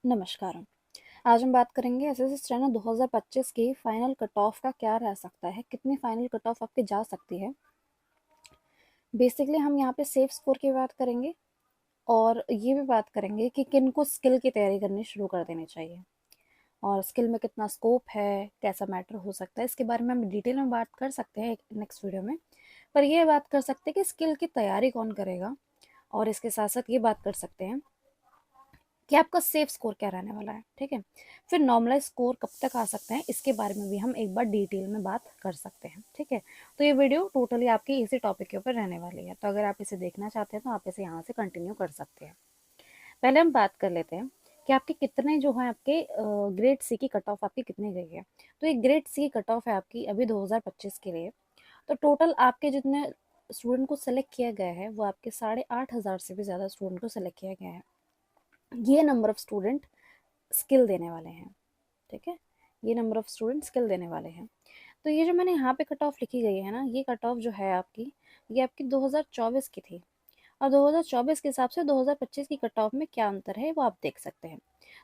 नमस्कार। आज हम बात करेंगे एसएससी स्टेनो 2025 की फाइनल कट ऑफ का क्या रह सकता है, कितनी फाइनल कट ऑफ आपकी जा सकती है। बेसिकली हम यहाँ पे सेफ स्कोर की बात करेंगे और ये भी बात करेंगे कि किन को स्किल की तैयारी करनी शुरू कर देनी चाहिए और स्किल में कितना स्कोप है, कैसा मैटर हो सकता है, इसके बारे में हम डिटेल में बात कर सकते हैं एक नेक्स्ट वीडियो में। पर ये बात कर सकते हैं कि स्किल की तैयारी कौन करेगा और इसके साथ साथ ये बात कर सकते हैं कि आपका सेफ स्कोर क्या रहने वाला है। ठीक है, फिर नॉर्मलाइज स्कोर कब तक आ सकते हैं इसके बारे में भी हम एक बार डिटेल में बात कर सकते हैं। ठीक है, तो ये वीडियो टोटली आपकी इसी टॉपिक के ऊपर रहने वाली है, तो अगर आप इसे देखना चाहते हैं तो आप इसे यहाँ से कंटिन्यू कर सकते हैं। पहले हम बात कर लेते हैं कि आपके कितने जो है आपके ग्रेड सी की कट ऑफ आपकी कितनी गई है। तो ये ग्रेड सी की कट ऑफ है आपकी अभी 2025 के लिए। तो टोटल आपके जितने स्टूडेंट को सेलेक्ट किया गया है वो आपके 8,500 से भी ज़्यादा स्टूडेंट को सेलेक्ट किया गया है। ये नंबर ऑफ स्टूडेंट स्किल देने वाले हैं। ठीक है, ये नंबर ऑफ स्टूडेंट स्किल देने वाले हैं। तो ये जो मैंने यहाँ पे कट ऑफ लिखी गई है ना, ये कट ऑफ जो है आपकी, ये आपकी 2024 की थी और 2024 के हिसाब से 2025 की कट ऑफ में क्या अंतर है वो आप देख सकते हैं।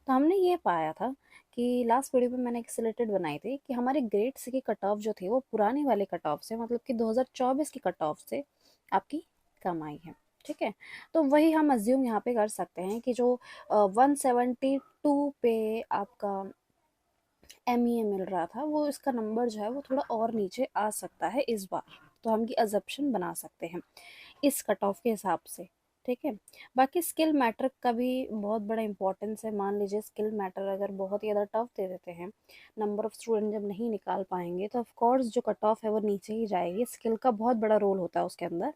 तो हमने ये पाया था कि लास्ट वीडियो में मैंने एक सिलेक्टेड बनाई थी कि हमारे ग्रेड सी की कट ऑफ जो थी वो पुरानी वाले कट ऑफ से, मतलब कि 2024 की कट ऑफ से आपकी कम आई है। ठीक है, तो वही हम अज्यूम यहाँ पे कर सकते हैं कि जो 172 पे आपका एमईए मिल रहा था वो इसका नंबर जो है वो थोड़ा और नीचे आ सकता है इस बार। तो हम ये अजप्शन बना सकते हैं इस कट ऑफ के हिसाब से। ठीक है, बाकी स्किल मैटर का भी बहुत बड़ा इंपॉर्टेंस है। मान लीजिए स्किल मैटर अगर बहुत ही ज़्यादा टफ दे देते हैं, नंबर ऑफ स्टूडेंट जब नहीं निकाल पाएंगे तो ऑफ कोर्स जो कट ऑफ है वो नीचे ही जाएगी। स्किल का बहुत बड़ा रोल होता है उसके अंदर।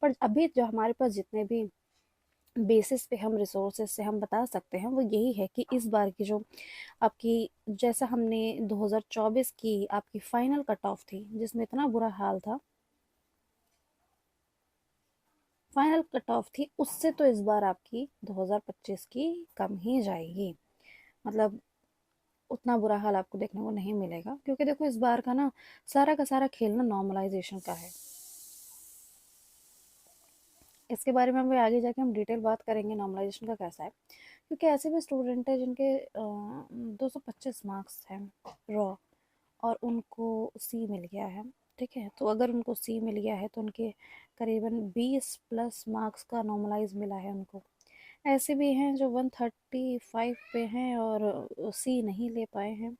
पर अभी जो हमारे पास जितने भी बेसिस पे हम रिसोर्सेज से हम बता सकते हैं वो यही है कि इस बार की जो आपकी, जैसा हमने 2024 की आपकी फाइनल कट ऑफ थी जिसमें इतना बुरा हाल था, फाइनल कट ऑफ थी उससे तो इस बार आपकी 2025 की कम ही जाएगी। मतलब उतना बुरा हाल आपको देखने को नहीं मिलेगा, क्योंकि देखो इस बार का ना सारा खेल ना नॉर्मलाइजेशन का है। इसके बारे में हम आगे जाके हम डिटेल बात करेंगे नॉर्मलाइजेशन का कैसा है, क्योंकि ऐसे भी स्टूडेंट है जिनके 225 मार्क्स हैं रॉ और उनको सी मिल गया है। ठीक है, तो अगर उनको सी मिल गया है तो उनके करीबन 20 प्लस मार्क्स का नॉर्मलाइज मिला है उनको। ऐसे भी हैं जो 135 पे हैं और सी नहीं ले पाए हैं।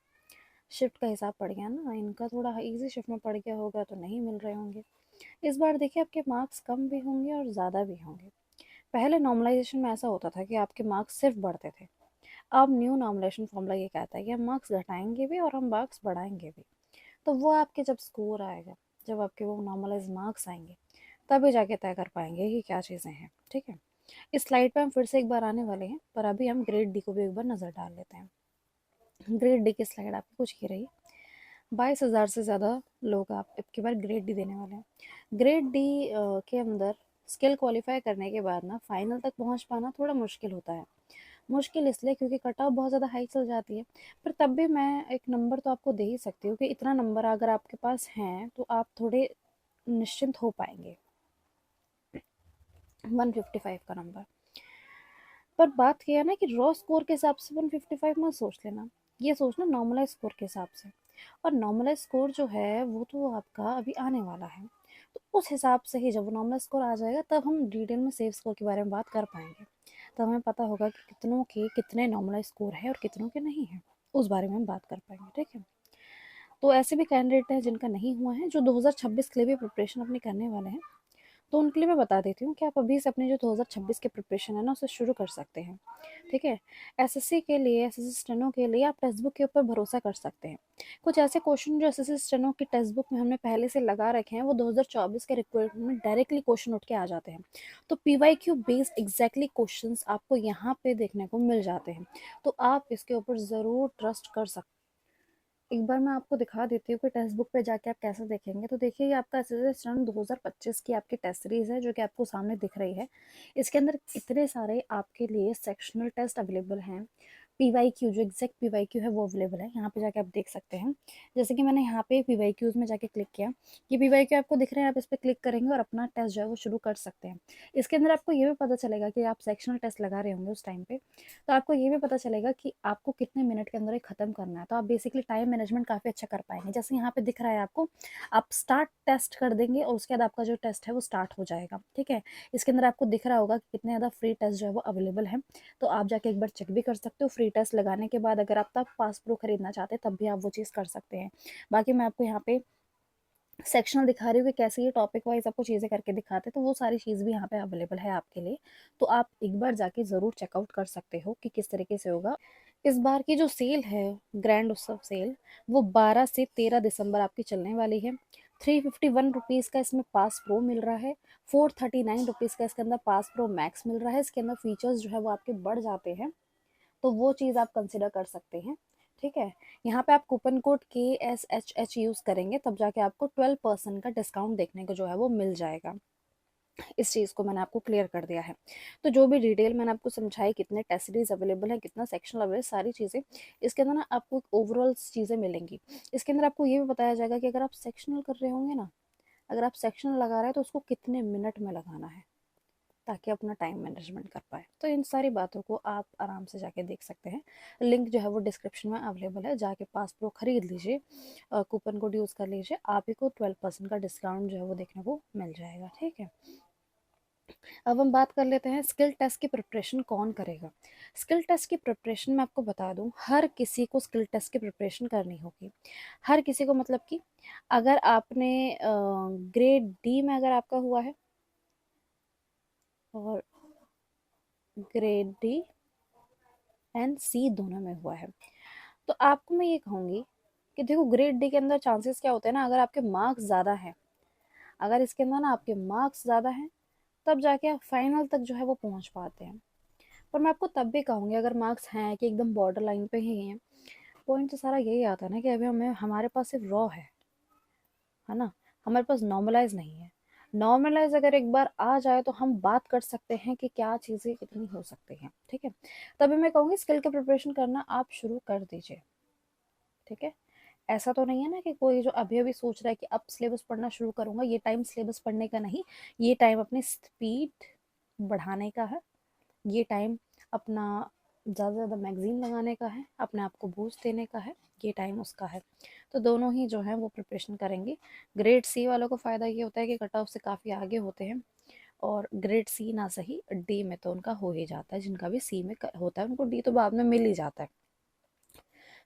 शिफ्ट का हिसाब पड़ गया ना इनका, थोड़ा इजी शिफ्ट में पड़ गया होगा तो नहीं मिल रहे होंगे। इस बार देखिए आपके मार्क्स कम भी होंगे और ज़्यादा भी होंगे। पहले नॉर्मलाइजेशन में ऐसा होता था कि आपके मार्क्स सिर्फ बढ़ते थे। अब न्यू नॉर्मलाइजेशन फॉर्मूला ये कहता है कि हम मार्क्स घटाएंगे भी और हम मार्क्स बढ़ाएंगे भी। तो वो आपके जब स्कोर आएगा, जब आपके वो नॉर्मलाइज मार्क्स आएंगे, तभी जाके तय कर पाएंगे कि क्या चीज़ें हैं। ठीक है, इस स्लाइड पे हम फिर से एक बार आने वाले हैं, पर अभी हम ग्रेड डी को भी एक बार नज़र डाल लेते हैं। ग्रेड डी की स्लाइड आपकी कुछ ही रही। 22,000 से ज़्यादा लोग आप इनके बार ग्रेड डी देने वाले हैं। ग्रेड डी के अंदर स्किल क्वालिफाई करने के बाद ना फाइनल तक पहुंच पाना थोड़ा मुश्किल होता है। मुश्किल इसलिए क्योंकि कट ऑफ बहुत ज़्यादा हाई चल जाती है। पर तब भी मैं एक नंबर तो आपको दे ही सकती हूँ कि इतना नंबर अगर आपके पास हैं तो आप थोड़े निश्चिंत हो पाएंगे। 155 का नंबर। पर बात यह है ना कि रॉ स्कोर के हिसाब से 155 मत सोच लेना, ये सोचना नॉर्मलाइज स्कोर के हिसाब से। और नॉर्मलाइज स्कोर जो है वो तो आपका अभी आने वाला है, तो उस हिसाब से ही जब नॉर्मलाइज स्कोर आ जाएगा तब हम डिटेल में सेफ स्कोर के बारे में बात कर पाएंगे। तब हमें पता होगा कि कितनों के कितने नॉर्मलाइज स्कोर है और कितनों के नहीं है, उस बारे में हम बात कर पाएंगे। ठीक है, तो ऐसे भी कैंडिडेट हैं जिनका नहीं हुआ है जो 2026 के लिए भी प्रिपरेशन अपनी करने वाले हैं, तो उनके लिए मैं बता देती हूँ कि आप अभी से अपने जो 2026 के प्रिपरेशन है ना उसे शुरू कर सकते हैं। ठीक है, एसएससी के लिए, एसएससी स्टेनो के लिए आप टेक्स्ट बुक के ऊपर भरोसा कर सकते हैं। कुछ ऐसे क्वेश्चन जो एसएससी स्टेनो की टेक्स्ट बुक में हमने पहले से लगा रखे हैं वो 2024 के रिक्वायरमेंट में डायरेक्टली क्वेश्चन उठ के आ जाते हैं। तो पीवाईक्यू बेस्ड एग्जैक्टली क्वेश्चंस आपको यहाँ पे देखने को मिल जाते हैं, तो आप इसके ऊपर ज़रूर ट्रस्ट कर सकते हैं। एक बार मैं आपको दिखा देती हूँ कि टेक्स्ट बुक पे जाके आप कैसे देखेंगे। तो देखिए ये आपका एसएससी स्टैंडर्ड 2025 की आपकी टेस्ट सीरीज है जो कि आपको सामने दिख रही है। इसके अंदर इतने सारे आपके लिए सेक्शनल टेस्ट अवेलेबल हैं PYQ जो एग्जैक्ट PYQ है वो अवेलेबल है, यहाँ पे जाके आप देख सकते हैं। जैसे कि मैंने यहाँ पे PYQs में जाके क्लिक किया, ये PYQ आपको दिख रहे हैं, आप इस पर क्लिक करेंगे और अपना टेस्ट जो है वो शुरू कर सकते हैं। इसके अंदर आपको ये भी पता चलेगा कि आप सेक्शनल टेस्ट लगा रहे होंगे उस टाइम पे, तो आपको ये भी पता चलेगा कि आपको कितने मिनट के अंदर ये खत्म करना है, तो आप बेसिकली टाइम मैनेजमेंट काफ़ी अच्छा कर पाएंगे। जैसे यहाँ पे दिख रहा है आपको, आप स्टार्ट टेस्ट कर देंगे और उसके बाद आपका जो टेस्ट है वो स्टार्ट हो जाएगा, ठीक है। इसके अंदर आपको दिख रहा होगा कि कितने ज़्यादा फ्री टेस्ट जो है वो अवेलेबल है, तो आप जाके एक बार चेक भी कर सकते हो। फ्री टेस्ट लगाने के बाद अगर आप तब पास प्रो खरीदना चाहते हैं तब भी आप वो चीज़ कर सकते हैं। बाकी मैं आपको यहाँ पे सेक्शनल दिखा रही हूँ कि कैसे ये टॉपिक वाइज आपको चीज़ें करके दिखाते हैं, तो वो सारी चीज़ भी यहाँ पे अवेलेबल है आपके लिए, तो आप एक बार जाके ज़रूर चेकआउट कर सकते हो कि किस तरीके से होगा। इस बार की जो सेल है, ग्रैंड उत्सव सेल, वो 12 से 13 दिसंबर आपकी चलने वाली है। 351 रुपीज़ का इसमें पास प्रो मिल रहा है, 439 रुपीज़ का इसके अंदर पास प्रो मैक्स मिल रहा है। इसके अंदर फीचर्स जो है वो आपके बढ़ जाते हैं, तो वो चीज़ आप कंसिडर कर सकते हैं, ठीक है। यहाँ पे आप कूपन कोड KSHH यूज़ करेंगे तब जाके आपको 12% का डिस्काउंट देखने को जो है वो मिल जाएगा। इस चीज़ को मैंने आपको क्लियर कर दिया है। तो जो भी डिटेल मैंने आपको समझाई, कितने टेस्ट सीरीज अवेलेबल है, कितना सेक्शन अवेलेबल है, सारी चीज़ें इसके अंदर ना आपको ओवरऑल चीज़ें मिलेंगी। इसके अंदर आपको ये भी बताया जाएगा कि अगर आप सेक्शनल कर रहे होंगे ना, अगर आप सेक्शनल लगा रहे हैं तो उसको कितने मिनट में लगाना है, ताकि अपना टाइम मैनेजमेंट कर पाए। तो इन सारी बातों को आप आराम से जाके देख सकते हैं। लिंक जो है वो डिस्क्रिप्शन में अवेलेबल है, जाके पास प्रो खरीद लीजिए, कूपन कोड यूज़ कर लीजिए, आप ही को 12% का डिस्काउंट जो है वो देखने को मिल जाएगा, ठीक है। अब हम बात कर लेते हैं स्किल टेस्ट की प्रिपरेशन कौन करेगा। स्किल टेस्ट की प्रिपरेशन मैं आपको बता दूं, हर किसी को स्किल टेस्ट की प्रिपरेशन करनी होगी। हर किसी को मतलब कि अगर आपने ग्रेड डी में अगर आपका हुआ है और ग्रेड डी एंड सी दोनों में हुआ है, तो आपको मैं ये कहूँगी कि देखो ग्रेड डी के अंदर चांसेस क्या होते हैं ना, अगर आपके मार्क्स ज़्यादा हैं, अगर इसके अंदर ना आपके मार्क्स ज़्यादा हैं, तब जाके आप फाइनल तक जो है वो पहुँच पाते हैं। पर मैं आपको तब भी कहूँगी अगर मार्क्स हैं कि एकदम बॉर्डर लाइन पे ही हैं, पॉइंट तो सारा यही आता है ना कि अभी हमें, हमारे पास सिर्फ रॉ है ना, हमारे पास नॉर्मलाइज नहीं है। नॉर्मलाइज अगर एक बार आ जाए तो हम बात कर सकते हैं कि क्या चीज़ें कितनी हो सकती हैं, ठीक है। तभी मैं कहूँगी स्किल के प्रिपरेशन करना आप शुरू कर दीजिए, ठीक है। ऐसा तो नहीं है ना कि कोई जो अभी अभी सोच रहा है कि अब सिलेबस पढ़ना शुरू करूंगा, ये टाइम सिलेबस पढ़ने का नहीं, ये टाइम अपनी स्पीड बढ़ाने का है, ये टाइम अपना ज़्यादा से ज़्यादा मैगजीन लगाने का है, अपने आप को बूस्ट देने का है, ये टाइम उसका है। तो दोनों ही जो है वो प्रिपरेशन करेंगे। ग्रेड सी वालों को फ़ायदा ये होता है कि कट ऑफ से काफ़ी आगे होते हैं, और ग्रेड सी ना सही डी में तो उनका हो ही जाता है, जिनका भी सी में होता है उनको डी तो बाद में मिल ही जाता है।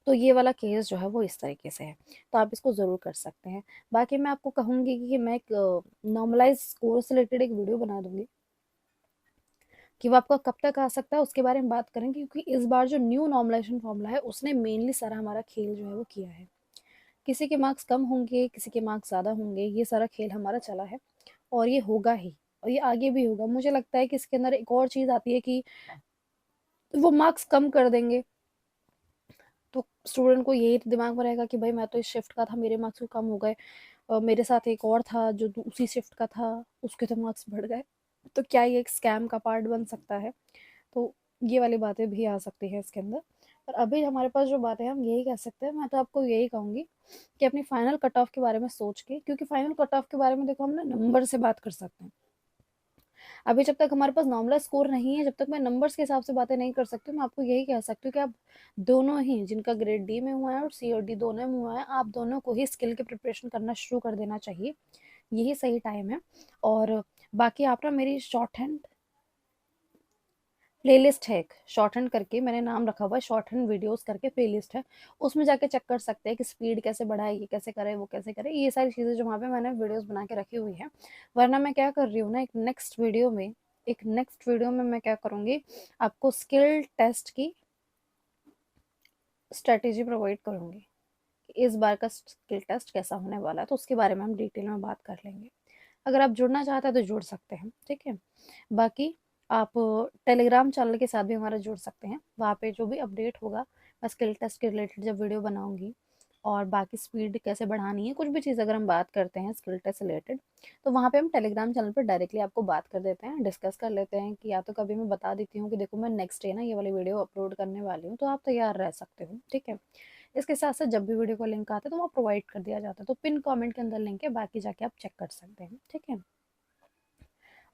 तो ये वाला केस जो है वो इस तरीके से है, तो आप इसको ज़रूर कर सकते हैं। बाकी मैं आपको कहूँगी कि मैं एक नॉर्मलाइज स्कोर से रिलेटेड एक वीडियो बना दूंगी, कि वो आपका कब तक आ सकता है उसके बारे में बात करेंगे, क्योंकि इस बार जो न्यू नॉर्मलाइजेशन फॉर्मूला है उसने मेनली सारा हमारा खेल जो है वो किया है। किसी के मार्क्स कम होंगे, किसी के मार्क्स ज़्यादा होंगे, ये सारा खेल हमारा चला है और ये होगा ही, और ये आगे भी होगा। मुझे लगता है कि इसके अंदर एक और चीज़ आती है कि वो मार्क्स कम कर देंगे, तो स्टूडेंट को यही दिमाग में रहेगा कि भाई मैं तो इस शिफ्ट का था, मेरे मार्क्स क्यों कम हो गए, और मेरे साथ एक और था जो उसी शिफ्ट का था, उसके तो मार्क्स बढ़ गए, तो क्या ये एक स्कैम का पार्ट बन सकता है। तो ये वाली बातें भी आ सकती हैं इसके अंदर। पर अभी हमारे पास जो बातें हैं हम यही कह सकते हैं, मैं तो आपको यही कहूँगी कि अपनी फाइनल कट ऑफ के बारे में सोच के, क्योंकि फाइनल कट ऑफ के बारे में देखो हम ना नंबर से बात कर सकते हैं। अभी जब तक हमारे पास नॉर्मल स्कोर नहीं है, जब तक मैं नंबर्स के हिसाब से बातें नहीं कर सकती, मैं आपको यही कह सकती हूँ कि आप दोनों ही, जिनका ग्रेड डी में हुआ है और सी और डी दोनों में हुआ है, आप दोनों को ही स्किल के प्रिपरेशन करना शुरू कर देना चाहिए, यही सही टाइम है। और बाकी आप ना मेरी शॉर्ट हैंड प्लेलिस्ट है, एक शॉर्ट हैंड करके मैंने नाम रखा हुआ है, शॉर्ट हैंड वीडियोस करके प्लेलिस्ट है, उसमें जाके चेक कर सकते हैं कि स्पीड कैसे बढ़ाए, ये कैसे करे, वो कैसे करे, ये सारी चीज़ें जो वहाँ पे मैंने वीडियोस बना के रखी हुई है। वरना मैं क्या कर रही हूँ ना, एक नेक्स्ट वीडियो में मैं क्या करूँगी, आपको स्किल टेस्ट की स्ट्रेटेजी प्रोवाइड करूँगी कि इस बार का स्किल टेस्ट कैसा होने वाला है, तो उसके बारे में हम डिटेल में बात कर लेंगे। अगर आप जुड़ना चाहते हैं तो जुड़ सकते हैं, ठीक है। बाकी आप टेलीग्राम चैनल के साथ भी हमारा जुड़ सकते हैं, वहाँ पे जो भी अपडेट होगा, मैं स्किल टेस्ट के रिलेटेड जब वीडियो बनाऊंगी और बाकी स्पीड कैसे बढ़ानी है, कुछ भी चीज़ अगर हम बात करते हैं स्किल टेस्ट रिलेटेड, तो वहाँ पे हम टेलीग्राम चैनल पर डायरेक्टली आपको बात कर देते हैं, डिस्कस कर लेते हैं कि या तो कभी मैं बता देती हूँ कि देखो मैं नेक्स्ट डे ना ये वाली वीडियो अपलोड करने वाली हूँ, तो आप तैयार रह सकते हो, ठीक है। इसके साथ साथ जब भी वीडियो का लिंक आता है तो वहाँ प्रोवाइड कर दिया जाता है, तो पिन कमेंट के अंदर लिंक है, बाकी जाके आप चेक कर सकते हैं, ठीक है।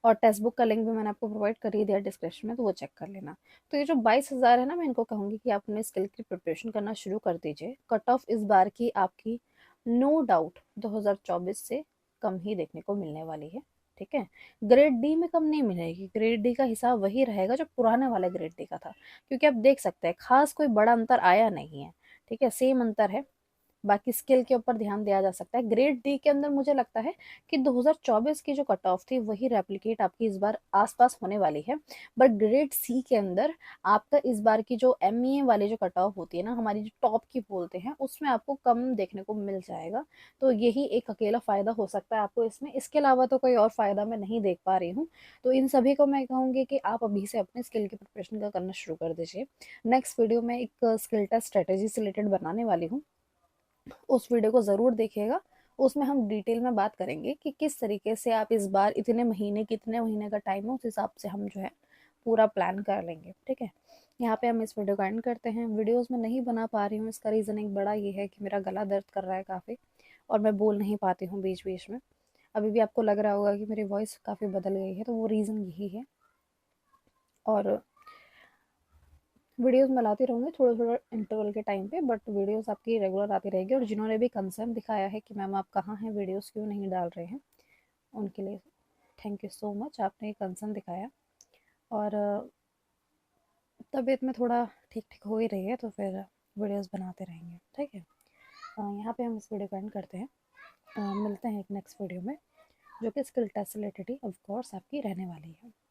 और टेक्स्ट बुक का लिंक भी मैंने आपको प्रोवाइड कर ही दिया डिस्क्रिप्शन में, तो वो चेक कर लेना। तो ये जो 22,000 है ना, मैं इनको कहूँगी कि आप अपने स्किल की प्रिपरेशन करना शुरू कर दीजिए। कट ऑफ इस बार की आपकी नो डाउट 2024 से कम ही देखने को मिलने वाली है, ठीक है। ग्रेड डी में कम नहीं मिलेगी, ग्रेड डी का हिसाब वही रहेगा जो पुराने वाले ग्रेड डी का था, क्योंकि आप देख सकते हैं खास कोई बड़ा अंतर आया नहीं है, ठीक है, सेम अंतर है। बाकी स्किल के ऊपर ध्यान दिया जा सकता है। ग्रेड डी के अंदर मुझे लगता है कि 2024 की जो कट ऑफ थी वही रेप्लिकेट आपकी इस बार आसपास होने वाली है। बट ग्रेड सी के अंदर आपका इस बार की जो एमईए वाली जो कट ऑफ होती है ना, हमारी जो टॉप की बोलते हैं, उसमें आपको कम देखने को मिल जाएगा। तो यही एक अकेला फायदा हो सकता है आपको इसमें, इसके अलावा तो कोई और फायदा मैं नहीं देख पा रही हूँ। तो इन सभी को मैं कहूँगी कि आप अभी से अपने स्किल की प्रिपरेशन का करना शुरू कर दीजिए। नेक्स्ट वीडियो में एक स्किल टेस्ट स्ट्रेटेजी से रिलेटेड बनाने वाली हूँ, उस वीडियो को ज़रूर देखिएगा। उसमें हम डिटेल में बात करेंगे कि किस तरीके से आप इस बार इतने महीने, कितने महीने का टाइम है, उस हिसाब से हम जो है पूरा प्लान कर लेंगे, ठीक है। यहाँ पे हम इस वीडियो को एंड करते हैं। वीडियोस में नहीं बना पा रही हूँ, इसका रीज़न एक बड़ा ये है कि मेरा गला दर्द कर रहा है काफ़ी, और मैं बोल नहीं पाती हूँ बीच बीच में। अभी भी आपको लग रहा होगा कि मेरी वॉइस काफ़ी बदल गई है, तो वो रीज़न यही है। और वीडियोस मैं लाती रहूँगी थोड़ा थोड़ा इंटरवल के टाइम पे, बट वीडियोस आपकी रेगुलर आती रहेगी। और जिन्होंने भी कंसर्न दिखाया है कि मैम आप कहाँ हैं, वीडियोस क्यों नहीं डाल रहे हैं, उनके लिए थैंक यू सो मच, आपने कंसर्न दिखाया। और तबीयत में थोड़ा ठीक ठीक हो ही रही है, तो फिर वीडियोस बनाते रहेंगे, ठीक है। यहाँ पे हम इस वीडियो को एंड करते हैं। मिलते हैं एक नेक्स्ट वीडियो में, जो कि स्किल टेस्ट रिलेटेड ही ऑफ कोर्स आपकी रहने वाली है।